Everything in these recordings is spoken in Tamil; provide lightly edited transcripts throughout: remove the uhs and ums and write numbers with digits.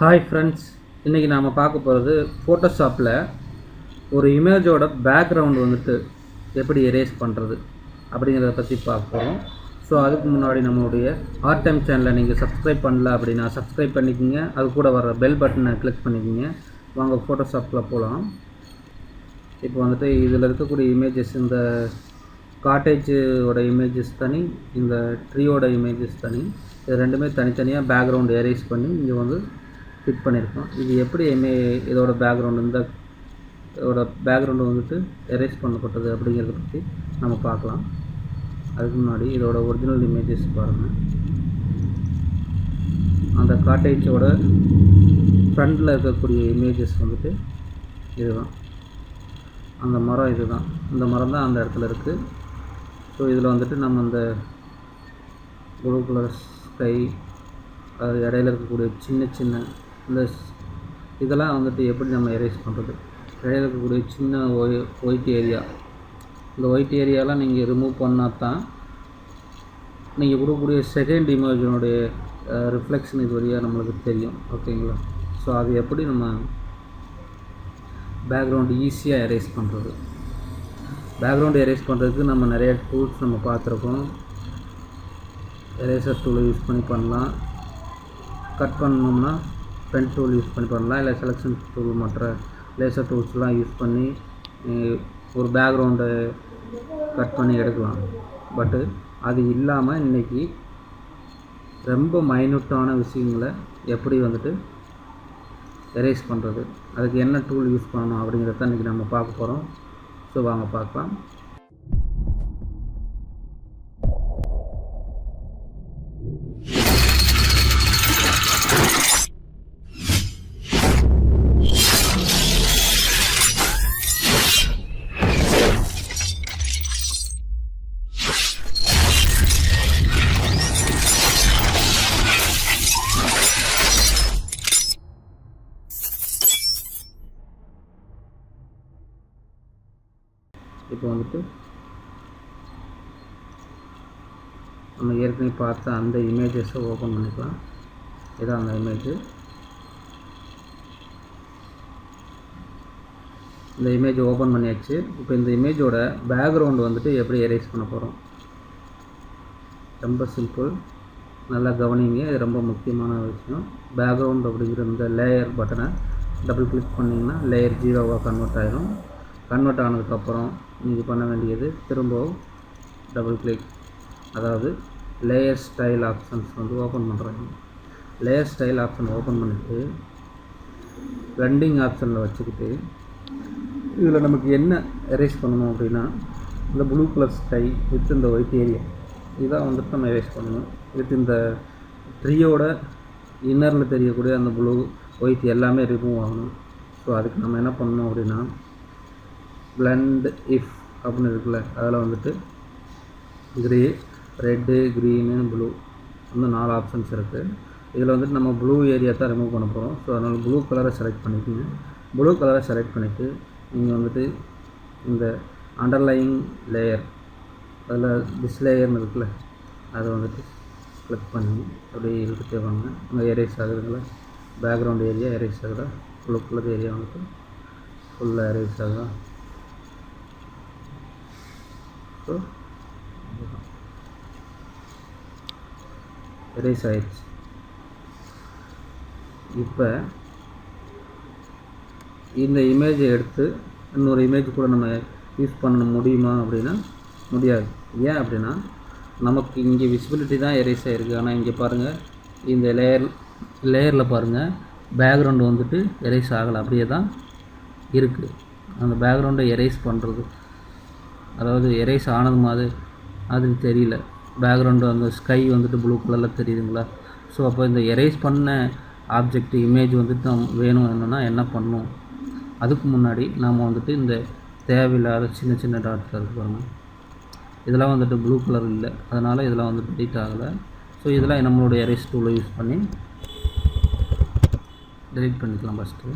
ஹாய் ஃப்ரெண்ட்ஸ், இன்றைக்கி நாம் பார்க்க போகிறது ஃபோட்டோஷாப்பில் ஒரு இமேஜோட பேக்ரவுண்ட் வந்துட்டு எப்படி எரேஸ் பண்ணுறது அப்படிங்கிறத பற்றி பார்க்க போகிறோம். ஸோ அதுக்கு முன்னாடி நம்மளுடைய ஆர்ட் டைம் சேனலை நீங்கள் சப்ஸ்கிரைப் பண்ணல அப்படின்னா சப்ஸ்கிரைப் பண்ணிக்கோங்க. அது கூட வர பெல் பட்டனை கிளிக் பண்ணிக்கோங்க. வாங்க ஃபோட்டோஷாப்பில் போகலாம். இப்போ வந்துட்டு இதில் இருக்கக்கூடிய இமேஜஸ், இந்த காட்டேஜோட இமேஜஸ் தனி, இந்த ட்ரீயோட இமேஜஸ் தனி. இது ரெண்டுமே தனித்தனியாக பேக்ரவுண்ட் எரேஸ் பண்ணி இங்கே வந்து ஃபிட் பண்ணியிருக்கோம். இது எப்படி இதோட பேக்ரவுண்டு, இந்த இதோட பேக்ரவுண்டு வந்துட்டு எரேஸ் பண்ணப்பட்டது அப்படிங்கிறத பற்றி நம்ம பார்க்கலாம். அதுக்கு முன்னாடி இதோட ஒரிஜினல் இமேஜஸ் பாருங்கள். அந்த காட்டேஜோட ஃப்ரண்டில் இருக்கக்கூடிய இமேஜஸ் வந்துட்டு இதுதான். அந்த மரம் இதுதான், இந்த மரம் தான் அந்த இடத்துல இருக்குது. ஸோ இதில் வந்துட்டு நம்ம அந்த ப்ளூ கலர் ஸ்கை, அது இடையில இருக்கக்கூடிய சின்ன சின்ன இந்த இதெல்லாம் வந்துட்டு எப்படி நம்ம எரேஸ் பண்ணுறது, இடையில இருக்கக்கூடிய சின்ன ஒயிட் ஏரியா, இந்த ஒயிட் ஏரியாலாம் நீங்கள் ரிமூவ் பண்ணால் தான் நீங்கள் கொடுக்கக்கூடிய செகண்ட் இமேஜினுடைய ரிஃப்ளெக்ஷன் இது வழியாக நம்மளுக்கு தெரியும். ஓகேங்களா? ஸோ அது எப்படி நம்ம பேக்ரவுண்டு ஈஸியாக எரேஸ் பண்ணுறது. பேக்ரவுண்டு எரேஸ் பண்ணுறதுக்கு நம்ம நிறைய டூல்ஸ் நம்ம பார்த்துருக்கோம். எரேசர் டூலை யூஸ் பண்ணி பண்ணலாம். கட் பண்ணோம்னா பென் டூல் யூஸ் பண்ணி பண்ணலாம். இல்லை செலெக்ஷன் டூல், மற்ற லேசர் டூல்ஸ்லாம் யூஸ் பண்ணி ஒரு பேக்ரவுண்டை கட் பண்ணி எடுக்கலாம். பட்டு அது இல்லாமல் இன்றைக்கி ரொம்ப மைன்யூட்டான விஷயங்களை எப்படி வந்துட்டு எரேஸ் பண்ணுறது, அதுக்கு என்ன டூல் யூஸ் பண்ணணும் அப்படிங்கிறத இன்றைக்கி நம்ம பார்க்க போகிறோம். ஸோ வாங்க பார்க்கலாம். இப்போ வந்துட்டு நம்ம ஏற்கனவே பார்த்த அந்த இமேஜஸை ஓப்பன் பண்ணிக்கலாம். இதான் அந்த இமேஜ். இந்த இமேஜ் ஓப்பன் பண்ணியாச்சு. இப்போ இந்த இமேஜோட பேக்ரவுண்டு வந்துட்டு எப்படி எரேஸ் பண்ண போகிறோம். ரொம்ப சிம்பிள், நல்லா கவனிங்க. இது ரொம்ப முக்கியமான விஷயம். பேக்ரவுண்ட் அப்படிங்கிற இந்த லேயர் பட்டனை டபுள் கிளிக் பண்ணிங்கன்னா லேயர் 0வாக கன்வெர்ட் ஆகிடும். கன்வெர்ட் ஆனதுக்கப்புறம் நீங்கள் பண்ண வேண்டியது திரும்பவும் டபுள் கிளிக், அதாவது லேயர் ஸ்டைல் ஆப்ஷன்ஸ் வந்து ஓப்பன் பண்ணுறாங்க. லேயர் ஸ்டைல் ஆப்ஷன் ஓப்பன் பண்ணிவிட்டு பிளெண்டிங் ஆப்ஷனில் வச்சுக்கிட்டு இதில் நமக்கு என்ன எரேஸ் பண்ணணும் அப்படின்னா, இந்த ப்ளூ கலர் ஸ்கை வித் இந்த ஒயிட் ஏரியா இதான் வந்துட்டு நம்ம எரேஸ் பண்ணணும். வித் இந்த ட்ரீயோட இன்னரில் தெரியக்கூடிய அந்த ப்ளூ ஒயிட் எல்லாமே ரிமூவ் ஆகணும். ஸோ அதுக்கு நம்ம என்ன பண்ணணும் அப்படின்னா, பிளெண்ட் இஃப் அப்படின்னு இருக்குல்ல, அதில் வந்துட்டு கிரே, ரெட்டு, க்ரீனு, ப்ளூ இந்த 4 ஆப்ஷன்ஸ் இருக்குது. இதில் வந்துட்டு நம்ம ப்ளூ ஏரியா தான் ரிமூவ் பண்ண போகிறோம். ஸோ அதனால் ப்ளூ கலரை செலக்ட் பண்ணிக்கோங்க. ப்ளூ கலரை செலக்ட் பண்ணிவிட்டு நீங்கள் வந்துட்டு இந்த அண்டர்லைங் லேயர், அதில் திஸ் லேயர்னு இருக்குல்ல, அதை வந்துட்டு கிளிக் பண்ணி அப்படியே இழுத்துட்டே வாங்க. அங்கே எரேஸ் ஆகுதுங்களா, பேக்ரவுண்ட் ஏரியா எரேஸ் ஆகுதா, ப்ளூ கலர் ஏரியா வந்துட்டு ஃபுல்லாக எரேஸ் ஆகுதா. ஸோ எரேஸ் ஆயிடுச்சு. இப்போ இந்த இமேஜை எடுத்து இன்னொரு இமேஜ் கூட நம்ம யூஸ் பண்ண முடியுமா அப்படின்னா முடியாது. ஏன் அப்படின்னா, நமக்கு இங்கே விசிபிலிட்டி தான் எரேஸ் ஆகிருக்கு. ஆனால் இங்கே பாருங்கள், இந்த லேயரில் பாருங்கள், பேக்ரவுண்டு வந்துட்டு எரேஸ் ஆகலை, அப்படியே தான் இருக்குது. அந்த பேக்ரவுண்டை எரேஸ் பண்ணுறது, அதாவது எரேஸ் ஆனது மாதிரி தெரியல. பேக்ரவுண்டு அந்த ஸ்கை வந்துட்டு ப்ளூ கலரில் தெரியுதுங்களா. ஸோ அப்போ இந்த எரேஸ் பண்ண ஆப்ஜெக்ட் இமேஜ் வந்துட்டு நம்ம வேணும் என்னென்னா என்ன பண்ணணும், அதுக்கு முன்னாடி நாம் வந்துட்டு இந்த தேவையில்லாத சின்ன சின்ன டாட்ஸ் இருப்பாங்க, இதெல்லாம் வந்துட்டு ப்ளூ கலர் இல்லை, அதனால் இதெல்லாம் வந்துட்டு டெலீட் ஆகலை. ஸோ இதெல்லாம் நம்மளோட எரேஸ் டூலை யூஸ் பண்ணி டெலீட் பண்ணிக்கலாம். ஃபஸ்ட்டு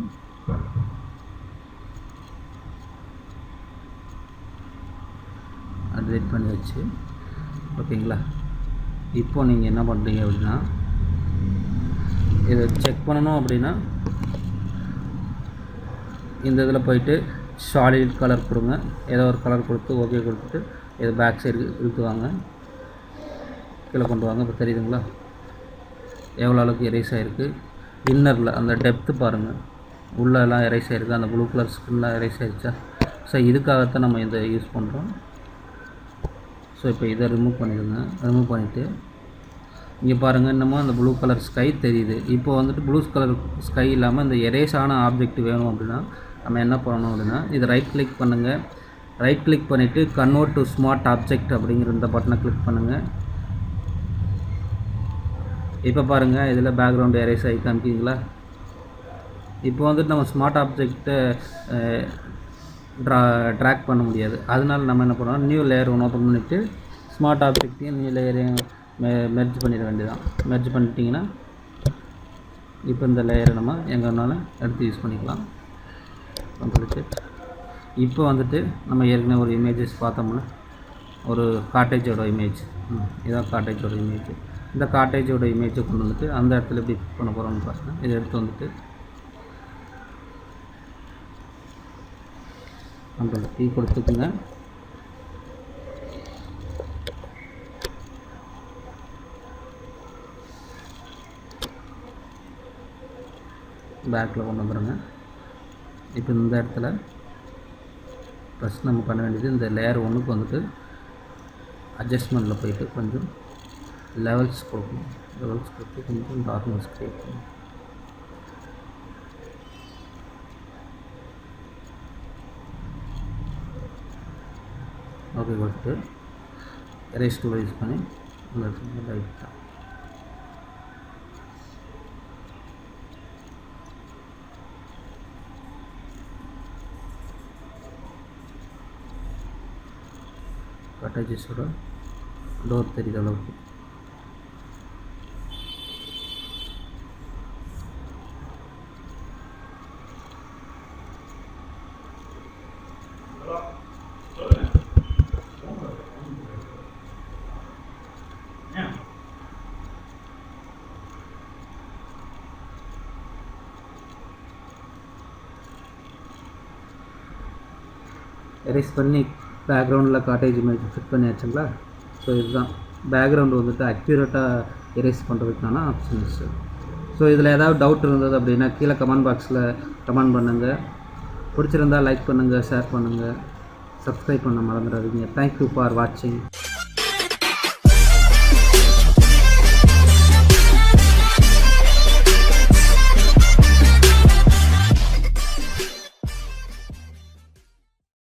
டெலீட் பண்ணி வச்சு, ஓகேங்களா. இப்போ நீங்கள் என்ன பண்ணுறீங்க அப்படின்னா, இதை செக் பண்ணணும் அப்படின்னா இந்த இதில் போயிட்டு சாலிட் கலர் கொடுங்க, ஏதோ ஒரு கலர் கொடுத்து ஓகே கொடுத்துட்டு இது பேக் சைடு இழுத்து வாங்க, கீழே கொண்டு வாங்க. இப்போ தெரியுதுங்களா எவ்வளோ அளவுக்கு எரேஸ் ஆகிருக்கு. இன்னரில் அந்த டெப்த்து பாருங்கள், உள்ளெல்லாம் எரேஸ் ஆகிருக்கு, அந்த ப்ளூ கலர் ஸ்கின்லாம் எரேஸ் ஆகிடுச்சா. ஸோ இதுக்காகத்தான் நம்ம இதை யூஸ் பண்ணுறோம். ஸோ இப்போ இதை ரிமூவ் பண்ணிடுங்க. ரிமூவ் பண்ணிவிட்டு இங்கே பாருங்கள், இன்னமும் அந்த ப்ளூ கலர் ஸ்கை தெரியுது. இப்போ வந்துட்டு ப்ளூ கலர் ஸ்கை இல்லாமல் இந்த எரேஸ் ஆன ஆப்ஜெக்ட் வேணும் அப்படின்னா நம்ம என்ன பண்ணணும் அப்படின்னா இது ரைட் கிளிக் பண்ணுங்கள். ரைட் கிளிக் பண்ணிவிட்டு கன்வெர்ட் டு ஸ்மார்ட் ஆப்ஜெக்ட் அப்படிங்கிற இந்த பட்டனை கிளிக் பண்ணுங்கள். இப்போ பாருங்கள் இதில் பேக்ரவுண்ட் எரேஸ் ஆகி காமிக்கிங்களா. இப்போ வந்துட்டு நம்ம ஸ்மார்ட் ஆப்ஜெக்டை ட்ராக் பண்ண முடியாது. அதனால நம்ம என்ன பண்ணுறோம், நியூ லேயர் ஒன்று ஓப்பன் பண்ணிவிட்டு ஸ்மார்ட் ஆப்ஜெக்டையும் நியூ லேயரையும் மெர்ஜ் பண்ணிட வேண்டியதான். மெர்ஜ் பண்ணிட்டீங்கன்னா இப்போ இந்த லேயரை நம்ம எங்கே வேணாலும் எடுத்து யூஸ் பண்ணிக்கலாம். இப்போ வந்துட்டு நம்ம ஏற்கனவே ஒரு இமேஜஸ் பார்த்தோம்னா ஒரு காட்டேஜோட இமேஜ், இதான் காட்டேஜோட இமேஜ். இந்த காட்டேஜோட இமேஜை கொண்டு வந்துட்டு அந்த இடத்துல எப்படி பிக் பண்ண போகிறோம்னு பாருங்கள். இதை எடுத்து வந்துட்டு அந்த டீ கொடுத்துக்குங்க. பேக்கில் கொண்டு வந்துடுங்க. இப்போ இந்த இடத்துல ஃபஸ்ட் நம்ம பண்ண வேண்டியது இந்த லேயர் ஒன்றுக்கு வந்துட்டு அட்ஜஸ்ட்மெண்ட்டில் போயிட்டு கொஞ்சம் லெவல்ஸ் கொடுக்கணும். லெவல்ஸ் கொடுத்து கொஞ்சம் டார்க்னஸ் க்ரியேட் பண்ணணும். ஓகே கொடுத்துட்டு எரேஸ் டூலை யூஸ் பண்ணி இந்த இடத்துல லைட்டாக கட்டாஜஸோட டோர் தெரியுற அளவுக்கு எரேஸ் பண்ணி பேக்ரவுண்டில் காட்டேஜ் இமேஜ் ஃபிட் பண்ணியாச்சுங்களா. ஸோ இதுதான் பேக்ரவுண்டு வந்துட்டு அக்யூரேட்டாக எரேஸ் பண்ணுறதுக்கான ஆப்ஷன்ஸ். ஸோ இதில் ஏதாவது டவுட் இருந்தது அப்படின்னா கீழே கமெண்ட் பாக்ஸில் கமெண்ட் பண்ணுங்கள். பிடிச்சிருந்தால் லைக் பண்ணுங்கள், ஷேர் பண்ணுங்கள், சப்ஸ்கிரைப் பண்ண மறந்துடாதீங்க. தேங்க்யூ ஃபார் வாட்சிங்.